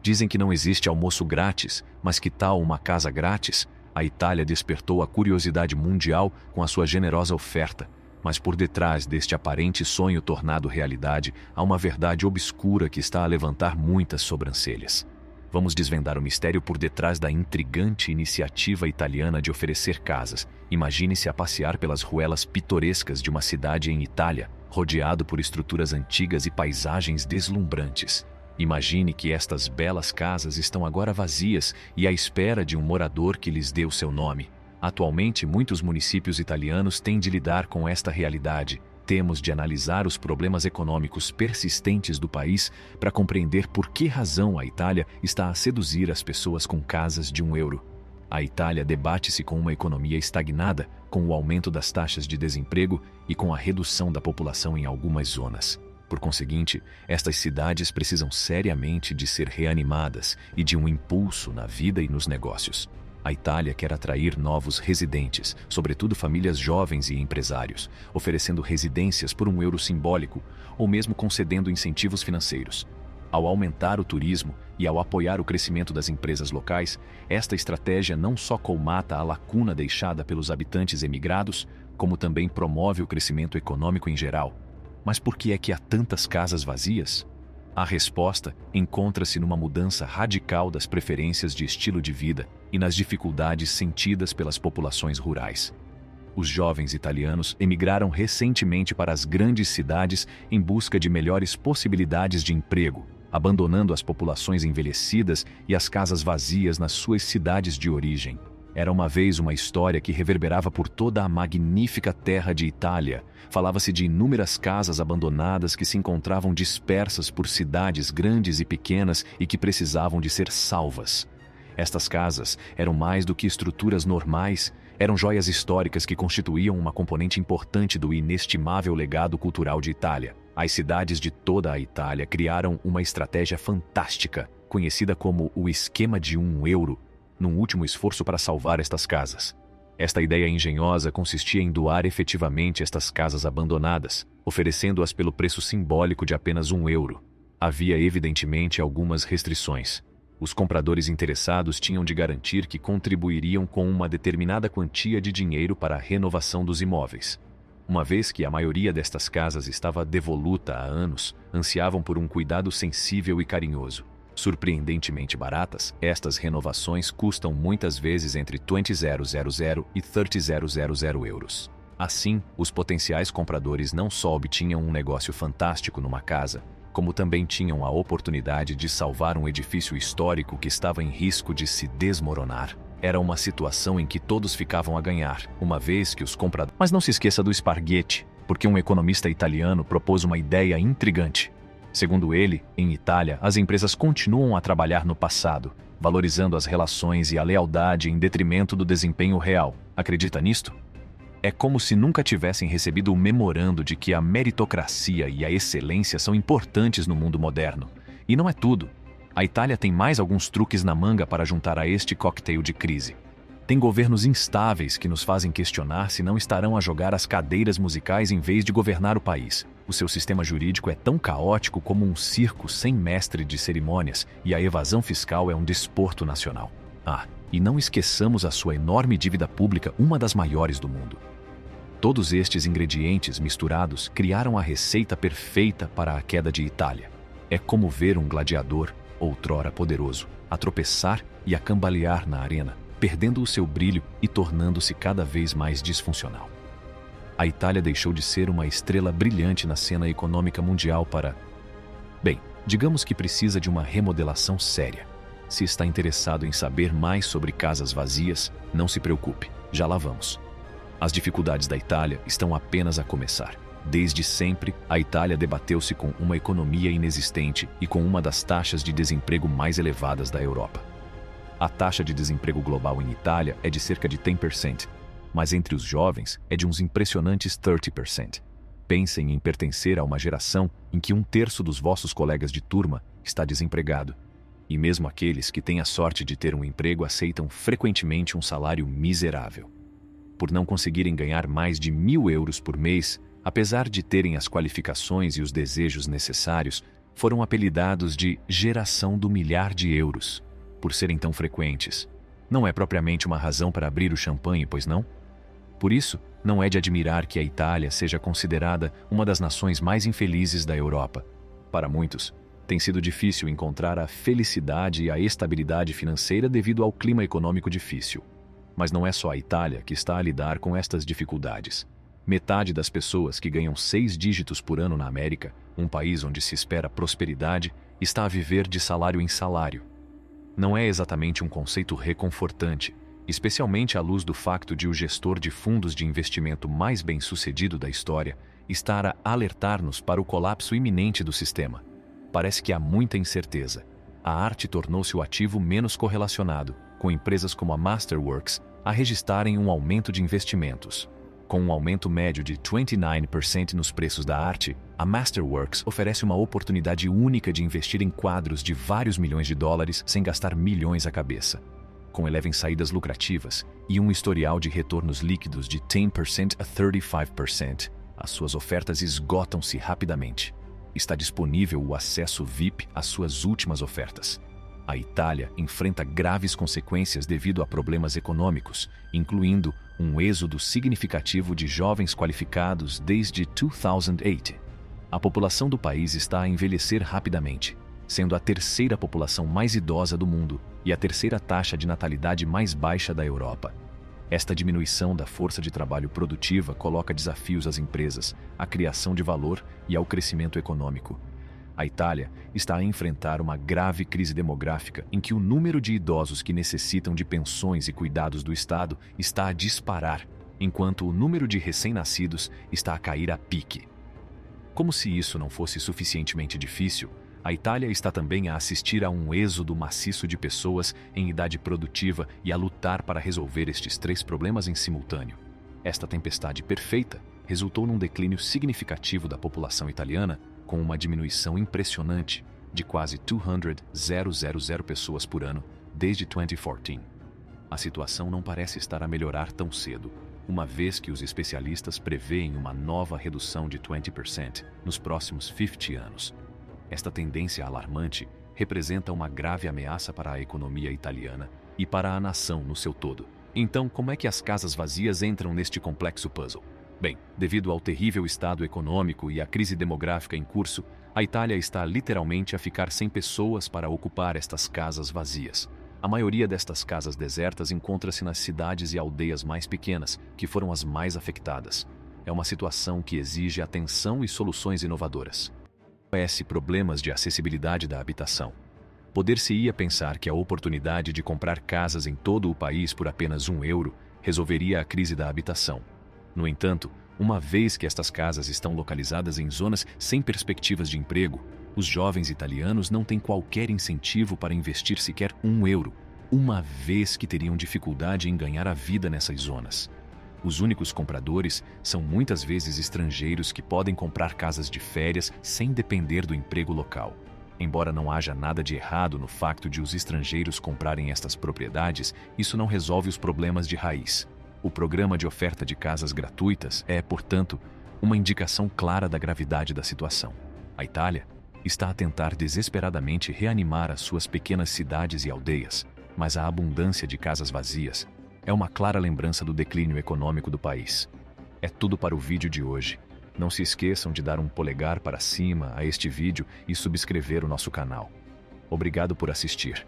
Dizem que não existe almoço grátis, mas que tal uma casa grátis? A Itália despertou a curiosidade mundial com a sua generosa oferta. Mas por detrás deste aparente sonho tornado realidade, há uma verdade obscura que está a levantar muitas sobrancelhas. Vamos desvendar o mistério por detrás da intrigante iniciativa italiana de oferecer casas. Imagine-se a passear pelas ruelas pitorescas de uma cidade em Itália, rodeado por estruturas antigas e paisagens deslumbrantes. Imagine que estas belas casas estão agora vazias e à espera de um morador que lhes dê o seu nome. Atualmente, muitos municípios italianos têm de lidar com esta realidade. Temos de analisar os problemas econômicos persistentes do país para compreender por que razão a Itália está a seduzir as pessoas com casas de €1. A Itália debate-se com uma economia estagnada, com o aumento das taxas de desemprego e com a redução da população em algumas zonas. Por conseguinte, estas cidades precisam seriamente de ser reanimadas e de um impulso na vida e nos negócios. A Itália quer atrair novos residentes, sobretudo famílias jovens e empresários, oferecendo residências por €1 simbólico ou mesmo concedendo incentivos financeiros. Ao aumentar o turismo e ao apoiar o crescimento das empresas locais, esta estratégia não só colmata a lacuna deixada pelos habitantes emigrados, como também promove o crescimento econômico em geral. Mas por que é que há tantas casas vazias? A resposta encontra-se numa mudança radical das preferências de estilo de vida e nas dificuldades sentidas pelas populações rurais. Os jovens italianos emigraram recentemente para as grandes cidades em busca de melhores possibilidades de emprego, abandonando as populações envelhecidas e as casas vazias nas suas cidades de origem. Era uma vez uma história que reverberava por toda a magnífica terra de Itália. Falava-se de inúmeras casas abandonadas que se encontravam dispersas por cidades grandes e pequenas e que precisavam de ser salvas. Estas casas eram mais do que estruturas normais, eram joias históricas que constituíam uma componente importante do inestimável legado cultural de Itália. As cidades de toda a Itália criaram uma estratégia fantástica, conhecida como o esquema de €1, num último esforço para salvar estas casas. Esta ideia engenhosa consistia em doar efetivamente estas casas abandonadas, oferecendo-as pelo preço simbólico de apenas €1. Havia evidentemente algumas restrições. Os compradores interessados tinham de garantir que contribuiriam com uma determinada quantia de dinheiro para a renovação dos imóveis. Uma vez que a maioria destas casas estava devoluta há anos, ansiavam por um cuidado sensível e carinhoso. Surpreendentemente baratas, estas renovações custam muitas vezes entre €20.000 e €30.000. Assim, os potenciais compradores não só obtinham um negócio fantástico numa casa, como também tinham a oportunidade de salvar um edifício histórico que estava em risco de se desmoronar. Era uma situação em que todos ficavam a ganhar, uma vez que os compradores... Mas não se esqueça do esparguete, porque um economista italiano propôs uma ideia intrigante. Segundo ele, em Itália, as empresas continuam a trabalhar no passado, valorizando as relações e a lealdade em detrimento do desempenho real. Acredita nisto? É como se nunca tivessem recebido o memorando de que a meritocracia e a excelência são importantes no mundo moderno. E não é tudo. A Itália tem mais alguns truques na manga para juntar a este cocktail de crise. Tem governos instáveis que nos fazem questionar se não estarão a jogar as cadeiras musicais em vez de governar o país. O seu sistema jurídico é tão caótico como um circo sem mestre de cerimônias e a evasão fiscal é um desporto nacional. E não esqueçamos a sua enorme dívida pública, uma das maiores do mundo. Todos estes ingredientes misturados criaram a receita perfeita para a queda de Itália. É como ver um gladiador, outrora poderoso, a tropeçar e a cambalear na arena, perdendo o seu brilho e tornando-se cada vez mais disfuncional. A Itália deixou de ser uma estrela brilhante na cena econômica mundial para... Bem, digamos que precisa de uma remodelação séria. Se está interessado em saber mais sobre casas vazias, não se preocupe, já lá vamos. As dificuldades da Itália estão apenas a começar. Desde sempre, a Itália debateu-se com uma economia inexistente e com uma das taxas de desemprego mais elevadas da Europa. A taxa de desemprego global em Itália é de cerca de 10%, mas entre os jovens é de uns impressionantes 30%. Pensem em pertencer a uma geração em que 1/3 dos vossos colegas de turma está desempregado. E mesmo aqueles que têm a sorte de ter um emprego aceitam frequentemente um salário miserável. Por não conseguirem ganhar mais de €1.000 por mês, apesar de terem as qualificações e os desejos necessários, foram apelidados de geração do milhar de euros, por serem tão frequentes. Não é propriamente uma razão para abrir o champanhe, pois não? Por isso, não é de admirar que a Itália seja considerada uma das nações mais infelizes da Europa. Para muitos, tem sido difícil encontrar a felicidade e a estabilidade financeira devido ao clima econômico difícil. Mas não é só a Itália que está a lidar com estas dificuldades. Metade das pessoas que ganham 6 dígitos por ano na América, um país onde se espera prosperidade, está a viver de salário em salário. Não é exatamente um conceito reconfortante, especialmente à luz do facto de o gestor de fundos de investimento mais bem-sucedido da história estar a alertar-nos para o colapso iminente do sistema. Parece que há muita incerteza. A arte tornou-se o ativo menos correlacionado, com empresas como a Masterworks a registrarem um aumento de investimentos. Com um aumento médio de 29% nos preços da arte, a Masterworks oferece uma oportunidade única de investir em quadros de vários milhões de dólares sem gastar milhões à cabeça. Com 11 saídas lucrativas e um historial de retornos líquidos de 10% a 35%, as suas ofertas esgotam-se rapidamente. Está disponível o acesso VIP às suas últimas ofertas. A Itália enfrenta graves consequências devido a problemas econômicos, incluindo um êxodo significativo de jovens qualificados desde 2008. A população do país está a envelhecer rapidamente, sendo a terceira população mais idosa do mundo e a terceira taxa de natalidade mais baixa da Europa. Esta diminuição da força de trabalho produtiva coloca desafios às empresas, à criação de valor e ao crescimento econômico. A Itália está a enfrentar uma grave crise demográfica em que o número de idosos que necessitam de pensões e cuidados do Estado está a disparar, enquanto o número de recém-nascidos está a cair a pique. Como se isso não fosse suficientemente difícil, a Itália está também a assistir a um êxodo maciço de pessoas em idade produtiva e a lutar para resolver estes 3 problemas em simultâneo. Esta tempestade perfeita resultou num declínio significativo da população italiana, com uma diminuição impressionante de quase 200,000 pessoas por ano desde 2014. A situação não parece estar a melhorar tão cedo, uma vez que os especialistas preveem uma nova redução de 20% nos próximos 50 anos. Esta tendência alarmante representa uma grave ameaça para a economia italiana e para a nação no seu todo. Então, como é que as casas vazias entram neste complexo puzzle? Bem, devido ao terrível estado econômico e à crise demográfica em curso, a Itália está literalmente a ficar sem pessoas para ocupar estas casas vazias. A maioria destas casas desertas encontra-se nas cidades e aldeias mais pequenas, que foram as mais afetadas. É uma situação que exige atenção e soluções inovadoras. Conhece problemas de acessibilidade da habitação. Poder-se-ia pensar que a oportunidade de comprar casas em todo o país por apenas €1 resolveria a crise da habitação. No entanto, uma vez que estas casas estão localizadas em zonas sem perspectivas de emprego, os jovens italianos não têm qualquer incentivo para investir sequer €1, uma vez que teriam dificuldade em ganhar a vida nessas zonas. Os únicos compradores são muitas vezes estrangeiros que podem comprar casas de férias sem depender do emprego local. Embora não haja nada de errado no facto de os estrangeiros comprarem estas propriedades, isso não resolve os problemas de raiz. O programa de oferta de casas gratuitas é, portanto, uma indicação clara da gravidade da situação. A Itália está a tentar desesperadamente reanimar as suas pequenas cidades e aldeias, mas a abundância de casas vazias é uma clara lembrança do declínio econômico do país. É tudo para o vídeo de hoje. Não se esqueçam de dar um polegar para cima a este vídeo e subscrever o nosso canal. Obrigado por assistir.